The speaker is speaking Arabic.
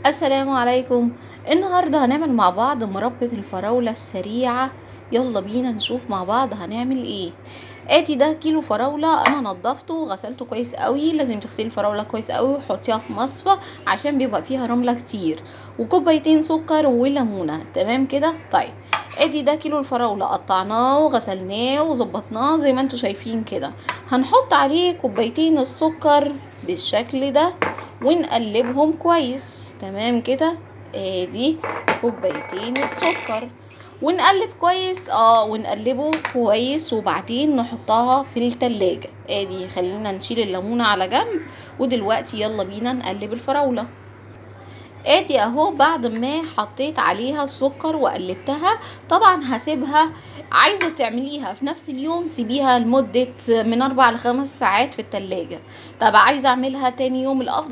السلام عليكم. النهاردة هنعمل مع بعض مربى الفراولة السريعة. يلا بينا نشوف مع بعض هنعمل ايه. ادي ده كيلو فراولة انا نضفته وغسلته كويس قوي. لازم تغسلي الفراولة كويس قوي وحطيها في مصفى عشان بيبقى فيها رملة كتير، وكوبايتين سكر وليمونة. تمام كده؟ طيب ادي ده كيلو الفراولة قطعناه وغسلناه وظبطناه زي ما انتوا شايفين كده. هنحط عليه كوبايتين السكر بالشكل ده ونقلبهم كويس. تمام كده؟ ادي كوبايتين السكر ونقلب كويس ونقلبه كويس وبعدين نحطها في التلاجة. ادي خلينا نشيل الليمونة على جنب، ودلوقتي يلا بينا نقلب الفراولة. ادي اهو بعد ما حطيت عليها السكر وقلبتها. طبعا هسيبها، عايزة تعمليها في نفس اليوم سيبيها لمدة من 4 ل5 ساعات في التلاجة. طب عايزة اعملها تاني يوم، الافضل